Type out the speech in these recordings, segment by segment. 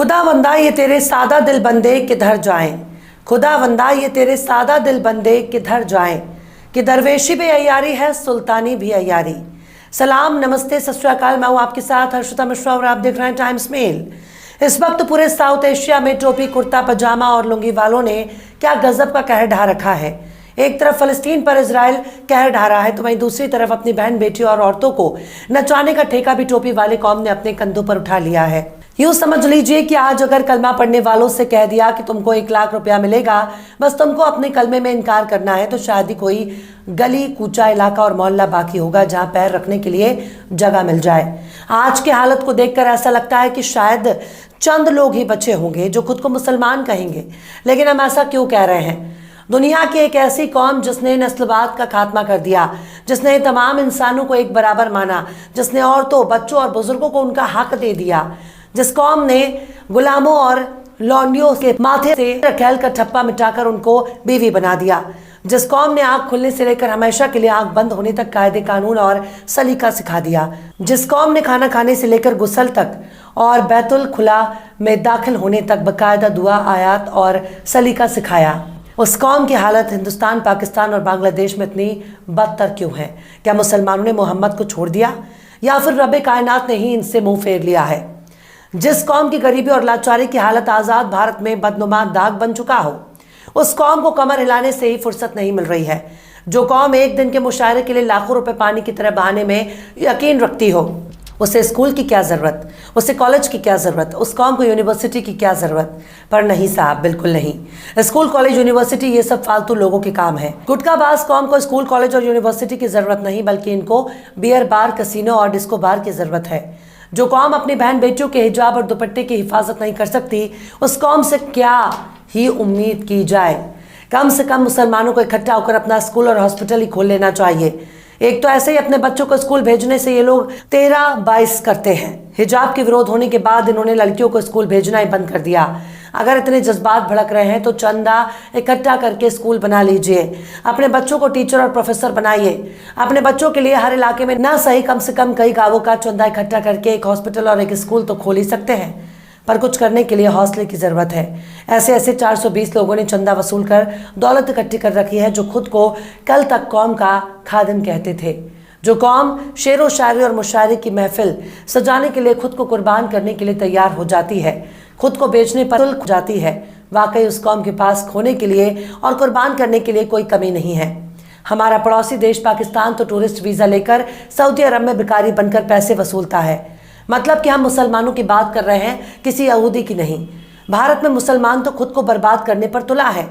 खुदावंदा ये तेरे सादा दिल बंदे किधर जाएं, खुदावंदा ये तेरे सादा दिल बंदे किधर जाएं, कि दरवेशी भी अय्यारी है, सुल्तानी भी अय्यारी। सलाम, नमस्ते, सत श्री अकाल। मैं हूँ आपके साथ हर्षिता मिश्रा और आप देख रहे हैं टाइम्स मेल। इस वक्त पूरे साउथ एशिया में टोपी, कुर्ता पजामा और लुंगी वालों ने क्या गजब का कहर ढा रखा है। एक तरफ फलस्तीन पर इजराइल कहर ढा रहा है, तो वहीं दूसरी तरफ अपनी बहन बेटी और औरतों को नचाने का ठेका भी टोपी वाले कौम ने अपने कंधों पर उठा लिया है। यूं समझ लीजिए कि आज अगर कलमा पढ़ने वालों से कह दिया कि तुमको 1 लाख रुपया मिलेगा, बस तुमको अपने कलमे में इनकार करना है, तो शायद ही कोई गली कूचा इलाका और मोहल्ला बाकी होगा जहां पैर रखने के लिए जगह मिल जाए। आज की हालत को देखकर ऐसा लगता है कि शायद चंद लोग ही बचे होंगे जो खुद को मुसलमान कहेंगे। लेकिन हम ऐसा क्यों कह रहे हैं? दुनिया की एक ऐसी कौम जिसने नस्लवाद का खात्मा कर दिया, जिसने तमाम इंसानों को एक बराबर माना, जिसने औरतों, बच्चों और बुजुर्गों को उनका हक दे दिया, जिस कौम ने गुलामों और लौंडियों के माथे से रखेल का ठप्पा मिटाकर उनको बीवी बना दिया, जिस कौम ने आंख खुलने से लेकर हमेशा के लिए आंख बंद होने तक कायदे कानून और सलीका सिखा दिया, जिस कौम ने खाना खाने से लेकर गुसल तक और बैतुल खुला में दाखिल होने तक बाकायदा दुआ, आयात और सलीका सिखाया, उस कौम की हालत हिंदुस्तान, पाकिस्तान और बांग्लादेश में इतनी बदतर क्यों है? क्या मुसलमानों ने मोहम्मद को छोड़ दिया या फिर रब्बे कायनात ने ही इनसे मुंह फेर लिया है? जिस कौम की गरीबी और लाचारी की हालत आज़ाद भारत में बदनुमा दाग बन चुका हो, उस कौम को कमर हिलाने से ही फुर्सत नहीं मिल रही है। जो कौम एक दिन के मुशायरे के लिए लाखों रुपए पानी की तरह बहाने में यकीन रखती हो, उसे स्कूल की क्या ज़रूरत, उसे कॉलेज की क्या ज़रूरत, उस कौम को यूनिवर्सिटी की क्या ज़रूरत? पर नहीं साहब, बिल्कुल नहीं। स्कूल, कॉलेज, यूनिवर्सिटी ये सब फालतू लोगों के काम है। गुटखाबाज कौम को स्कूल, कॉलेज और यूनिवर्सिटी की ज़रूरत नहीं, बल्कि इनको बियर बार, कसिनो और डिस्को बार की ज़रूरत है। जो कौम अपनी बहन बेटियों के हिजाब और दुपट्टे की हिफाजत नहीं कर सकती, उस कौम से क्या ही उम्मीद की जाए? कम से कम मुसलमानों को इकट्ठा होकर अपना स्कूल और हॉस्पिटल ही खोल लेना चाहिए। एक तो ऐसे ही अपने बच्चों को स्कूल भेजने से ये लोग 13-22 करते हैं। हिजाब के विरोध होने के बाद इन्होंने लड़कियों को स्कूल भेजना ही बंद कर दिया। अगर इतने जज्बात भड़क रहे हैं तो चंदा इकट्ठा करके स्कूल बना लीजिए, अपने बच्चों को टीचर और प्रोफेसर बनाइए। अपने बच्चों के लिए हर इलाके में ना सही कम से कम कई गांवों का चंदा इकट्ठा करके एक हॉस्पिटल और एक स्कूल तो खोल ही सकते हैं। पर कुछ करने के लिए हौसले की ज़रूरत है। ऐसे 420 लोगों ने चंदा वसूल कर दौलत इकट्ठी कर रखी है, जो खुद को कल तक कौम का खादिम कहते थे। जो कौम शेर व शायरी और मुशायरे की महफिल सजाने के लिए खुद को कुर्बान करने के लिए तैयार हो जाती है, खुद को बेचने पर तुल जाती है, वाकई उस कौम के पास खोने के लिए और कुर्बान करने के लिए कोई कमी नहीं है। हमारा पड़ोसी देश पाकिस्तान तो टूरिस्ट वीज़ा लेकर सऊदी अरब में भिखारी बनकर पैसे वसूलता है। मतलब कि हम मुसलमानों की बात कर रहे हैं, किसी यहूदी की नहीं। भारत में मुसलमान तो खुद को बर्बाद करने पर तुला है।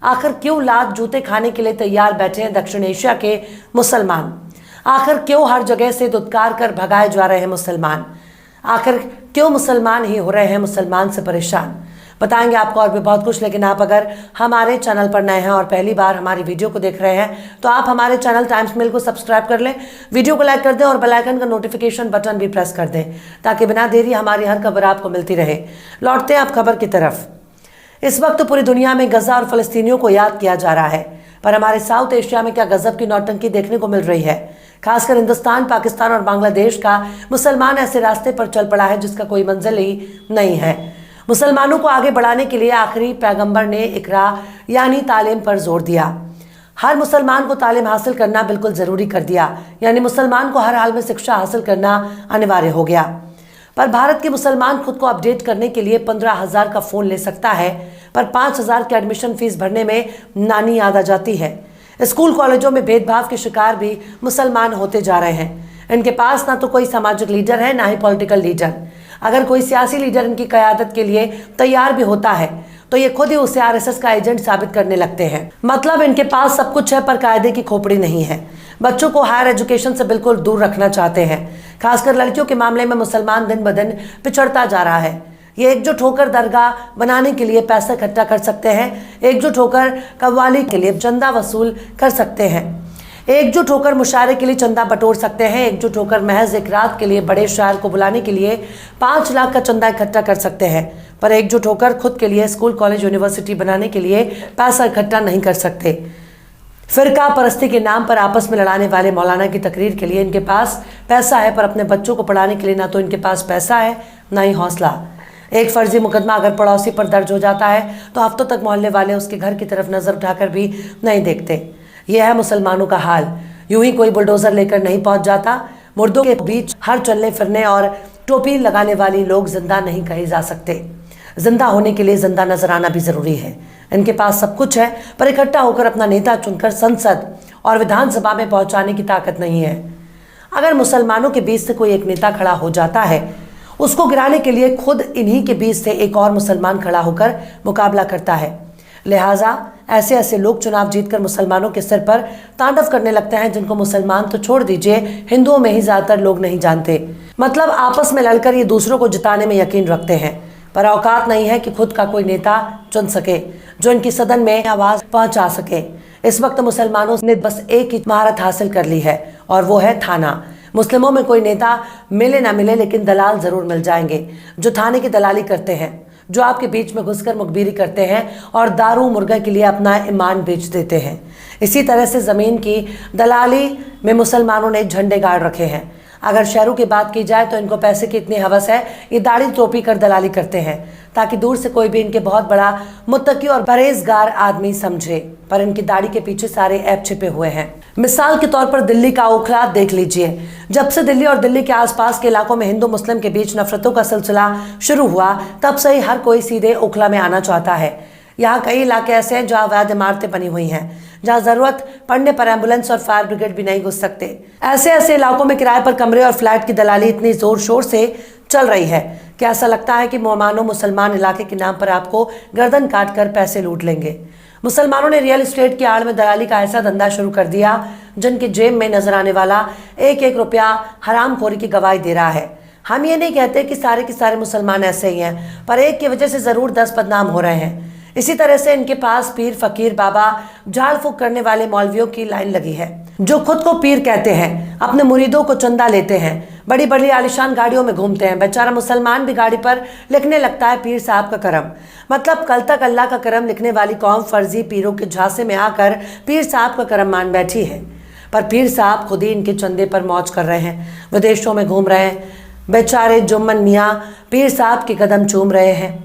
आखिर क्यों लात जूते खाने के लिए तैयार बैठे हैं दक्षिण एशिया के मुसलमान? आखिर क्यों हर जगह से दुत्कार कर भगाए जा रहे हैं मुसलमान? आखिर क्यों मुसलमान ही हो रहे हैं मुसलमान से परेशान? बताएंगे आपको और भी बहुत कुछ। लेकिन आप अगर हमारे चैनल पर नए हैं और पहली बार हमारी वीडियो को देख रहे हैं, तो आप हमारे चैनल टाइम्स मेल को सब्सक्राइब कर लें, वीडियो को लाइक कर दें और बेल आइकन का नोटिफिकेशन बटन भी प्रेस कर दें, ताकि बिना देरी हमारी हर खबर आपको मिलती रहे। लौटते हैं आप खबर की तरफ। इस वक्त पूरी दुनिया में गजा और फलस्तीनियों को याद किया जा रहा है, पर हमारे साउथ एशिया में क्या गजब की नौटंकी देखने को मिल रही है। खासकर हिंदुस्तान, पाकिस्तान और बांग्लादेश का मुसलमान ऐसे रास्ते पर चल पड़ा है जिसका कोई मंजिल ही नहीं है। मुसलमानों को आगे बढ़ाने के लिए आखिरी पैगंबर ने इकरा यानी तालीम पर जोर दिया। हर मुसलमान को तालीम हासिल करना बिल्कुल ज़रूरी कर दिया, यानी मुसलमान को हर हाल में शिक्षा हासिल करना अनिवार्य हो गया। पर भारत के मुसलमान खुद को अपडेट करने के लिए 15,000 का फ़ोन ले सकता है, पर 5,000 की एडमिशन फ़ीस भरने में नानी याद आ जाती है। स्कूल कॉलेजों में भेदभाव के शिकार भी मुसलमान होते जा रहे हैं। इनके पास ना तो कोई सामाजिक लीडर है, ना ही पॉलिटिकल लीडर। अगर कोई सियासी लीडर इनकी क़यादत के लिए तैयार भी होता है, तो ये खुद ही उसे आरएसएस का एजेंट साबित करने लगते हैं। मतलब इनके पास सब कुछ है, पर कायदे की खोपड़ी नहीं है। बच्चों को हायर एजुकेशन से बिल्कुल दूर रखना चाहते हैं। खासकर लड़कियों के मामले में मुसलमान दिन ब दिन पिछड़ता जा रहा है। ये एकजुट होकर दरगाह बनाने के लिए पैसा इकट्ठा कर सकते हैं, एकजुट होकर कव्वाली के लिए चंदा वसूल कर सकते हैं, एकजुट होकर मुशायरे के लिए चंदा बटोर सकते हैं, एकजुट होकर महज एक रात के लिए बड़े शायर को बुलाने के लिए 5 लाख का चंदा इकट्ठा कर सकते हैं, पर एकजुट होकर खुद के लिए स्कूल, कॉलेज, यूनिवर्सिटी बनाने के लिए पैसा इकट्ठा नहीं कर सकते। फिरका परस्ती के नाम पर आपस में लड़ाने वाले मौलाना की तकरीर के लिए इनके पास पैसा है, पर अपने बच्चों को पढ़ाने के लिए ना तो इनके पास पैसा है, ना ही हौसला। एक फर्जी मुकदमा अगर पड़ोसी पर दर्ज हो जाता है तो हफ्तों तक मोहल्ले वाले उसके घर की तरफ नजर उठाकर भी नहीं देखते। यह है मुसलमानों का हाल। यूं ही कोई बुलडोजर लेकर नहीं पहुंच जाता। मुर्दों के बीच हर चलने फिरने और टोपी लगाने वाली लोग जिंदा नहीं कहे जा सकते। जिंदा होने के लिए जिंदा नजर आना भी जरूरी है। इनके पास सब कुछ है, पर इकट्ठा होकर अपना नेता चुनकर संसद और विधानसभा में पहुंचाने की ताकत नहीं है। अगर मुसलमानों के बीच से कोई एक नेता खड़ा हो जाता है, उसको गिराने के लिए खुद इन्हीं के बीच से एक और मुसलमान खड़ा होकर मुकाबला करता है। लिहाजा ऐसे ऐसे लोग चुनाव जीतकर मुसलमानों के सिर पर तांडव करने लगते हैं, जिनको मुसलमान तो छोड़ दीजिए, हिंदुओं में ही ज्यादातर लोग नहीं जानते। मतलब आपस में लड़कर ये दूसरों को जिताने में यकीन रखते हैं, पर औकात नहीं है कि खुद का कोई नेता चुन सके जो इनकी सदन में आवाज पहुंचा सके। इस वक्त मुसलमानों ने बस एक ही महारत हासिल कर ली है, और वो है थाना। मुस्लिमों में कोई नेता मिले ना मिले, लेकिन दलाल जरूर मिल जाएंगे जो थाने की दलाली करते हैं, जो आपके बीच में घुसकर मुखबिरी करते हैं और दारू मुर्गा के लिए अपना ईमान बेच देते हैं। इसी तरह से जमीन की दलाली में मुसलमानों ने झंडे गाड़ रखे हैं। अगर शहरों की बात की जाए तो इनको पैसे की इतनी हवस है, ये दाढ़ी टोपी कर दलाली करते हैं ताकि दूर से कोई भी इनके बहुत बड़ा मुत्तकी और परहेजगार आदमी समझे, पर इनकी दाढ़ी के पीछे सारे ऐप छिपे हुए हैं। मिसाल के तौर पर दिल्ली का ओखला देख लीजिए। जब से दिल्ली और दिल्ली के आसपास के इलाकों में हिंदू मुस्लिम के बीच नफरतों का सिलसिला शुरू हुआ, तब से ही हर कोई सीधे ओखला में आना चाहता है। यहाँ कई इलाके ऐसे हैं जहाँ अवैध इमारतें बनी हुई हैं, जहाँ जरूरत पड़ने पर एम्बुलेंस और फायर ब्रिगेड भी नहीं घुस सकते। ऐसे ऐसे इलाकों में किराए पर कमरे और फ्लैट की दलाली इतनी जोर शोर से चल रही है कि ऐसा लगता है कि मानो मुसलमान इलाके के नाम पर आपको गर्दन काट कर पैसे लूट लेंगे। मुसलमानों ने रियल एस्टेट की आड़ में दलाली का ऐसा धंधा शुरू कर दिया, जिनके जेब में नजर आने वाला एक एक रुपया हरामखोरी की गवाही दे रहा है। हम ये नहीं कहते कि सारे के सारे मुसलमान ऐसे ही हैं, पर एक की वजह से जरूर 10 बदनाम हो रहे हैं। इसी तरह से इनके पास पीर फकीर बाबा झाड़ फूक करने वाले मौलवियों की लाइन लगी है, जो खुद को पीर कहते हैं, अपने मुरीदों को चंदा लेते हैं, बड़ी बड़ी आलिशान गाड़ियों में घूमते हैं। बेचारा मुसलमान भी गाड़ी पर लिखने लगता है पीर साहब का करम। मतलब कल तक अल्लाह का करम लिखने वाली कौम फर्जी पीरों के झांसे में आकर पीर साहब का करम मान बैठी है, पर पीर साहब खुद ही इनके चंदे पर मौज कर रहे हैं, विदेशों में घूम रहे हैं। बेचारे जुम्मन मियाँ पीर साहब के कदम चूम रहे हैं,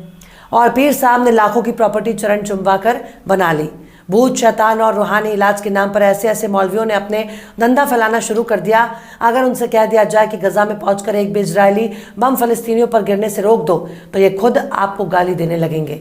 और पीर साहब ने लाखों की प्रॉपर्टी चरण चुमवा कर बना ली। भूत शैतान और रूहानी इलाज के नाम पर ऐसे ऐसे मौलवियों ने अपने धंधा फैलाना शुरू कर दिया। अगर उनसे कह दिया जाए कि गजा में पहुंचकर एक भी इजरायली बम फलस्तीनियों पर गिरने से रोक दो, तो ये खुद आपको गाली देने लगेंगे।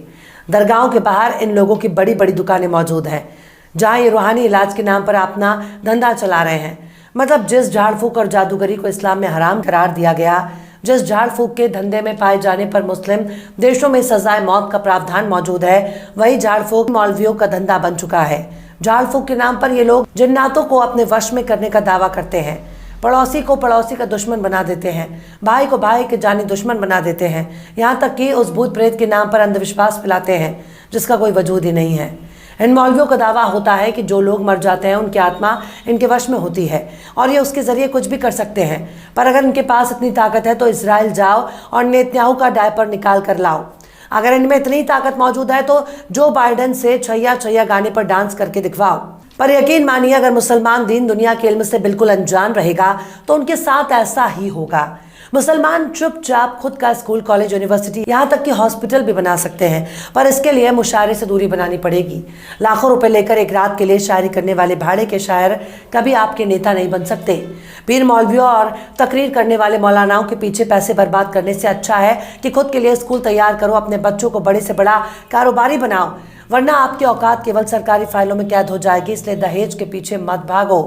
दरगाहों के बाहर इन लोगों की बड़ी बड़ी दुकानें मौजूद हैं, जहाँ ये रूहानी इलाज के नाम पर अपना धंधा चला रहे हैं। मतलब जिस झाड़ फूक और जादूगरी को इस्लाम में हराम करार दिया गया, जिस झाड़ फूक के धंधे में पाए जाने पर मुस्लिम देशों में सजाए मौत का प्रावधान मौजूद है, वही झाड़ फूक मौलवियों का धंधा बन चुका है। झाड़ फूक के नाम पर ये लोग जिन्नातों को अपने वश में करने का दावा करते हैं, पड़ोसी को पड़ोसी का दुश्मन बना देते हैं, भाई को भाई के जानी दुश्मन बना देते हैं, यहाँ तक कि उस भूत प्रेत के नाम पर अंधविश्वास फैलाते हैं जिसका कोई वजूद ही नहीं है। इन मौलवियों का दावा होता है कि जो लोग मर जाते हैं उनकी आत्मा इनके वश में होती है और ये उसके जरिए कुछ भी कर सकते हैं। पर अगर इनके पास इतनी ताकत है तो इजराइल जाओ और नेतन्याहू का डायपर निकाल कर लाओ। अगर इनमें इतनी ताकत मौजूद है तो जो बाइडेन से छैया छैया गाने पर डांस करके दिखवाओ। पर यकीन मानिए, अगर मुसलमान दीन दुनिया के इल्म से बिल्कुल अनजान रहेगा तो उनके साथ ऐसा ही होगा। मुसलमान चुपचाप खुद का स्कूल, कॉलेज, यूनिवर्सिटी, यहाँ तक कि हॉस्पिटल भी बना सकते हैं, पर इसके लिए मुशायरे से दूरी बनानी पड़ेगी। लाखों रुपए लेकर एक रात के लिए शायरी करने वाले भाड़े के शायर कभी आपके नेता नहीं बन सकते। पीर मौलवियों और तकरीर करने वाले मौलानाओं के पीछे पैसे बर्बाद करने से अच्छा है कि खुद के लिए स्कूल तैयार करो, अपने बच्चों को बड़े से बड़ा कारोबारी बनाओ, वरना आपकी औकात केवल सरकारी फाइलों में कैद हो जाएगी। इसलिए दहेज के पीछे मत भागो,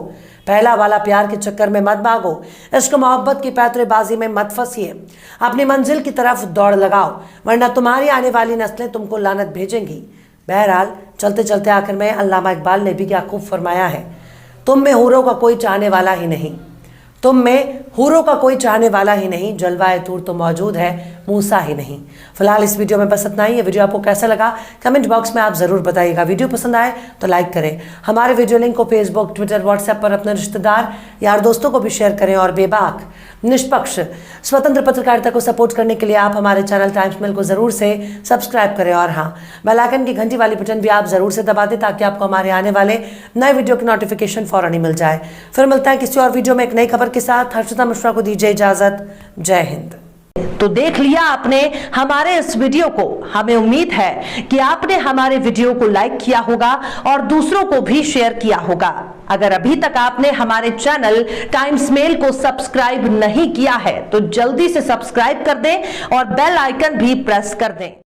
पहला वाला प्यार के चक्कर में मत भागो, इश्क मोहब्बत की पैतरेबाजी में मत फंसिए, अपनी मंजिल की तरफ दौड़ लगाओ, वरना तुम्हारी आने वाली नस्लें तुमको लानत भेजेंगी। बहरहाल चलते चलते आखिर में अल्लामा इकबाल ने भी क्या खूब फरमाया है, तुम में हूरों का कोई चाहने वाला ही नहीं, तुम में हूरों का कोई चाहने वाला ही नहीं, जलवाए तूर तो मौजूद है, मूसा ही नहीं। फिलहाल इस वीडियो में बस इतना ही। ये वीडियो आपको कैसा लगा कमेंट बॉक्स में आप ज़रूर बताइएगा। वीडियो पसंद आए तो लाइक करें। हमारे वीडियो लिंक को फेसबुक, ट्विटर, व्हाट्सएप पर अपने रिश्तेदार, यार, दोस्तों को भी शेयर करें। और बेबाक, निष्पक्ष, स्वतंत्र पत्रकारिता को सपोर्ट करने के लिए आप हमारे चैनल टाइम्स मिल को ज़रूर से सब्सक्राइब करें। और हाँ, बेल आइकन की घंटी वाली बटन भी आप ज़रूर से दबा दें ताकि आपको हमारे आने वाले नए वीडियो की नोटिफिकेशन फ़ौरन ही मिल जाए। फिर मिलता है किसी और वीडियो में एक नई खबर के साथ। हर्षिता मिश्रा को दीजिए इजाज़त। जय हिंद। तो देख लिया आपने हमारे इस वीडियो को। हमें उम्मीद है कि आपने हमारे वीडियो को लाइक किया होगा और दूसरों को भी शेयर किया होगा। अगर अभी तक आपने हमारे चैनल टाइम्स मेल को सब्सक्राइब नहीं किया है तो जल्दी से सब्सक्राइब कर दें और बेल आइकन भी प्रेस कर दें।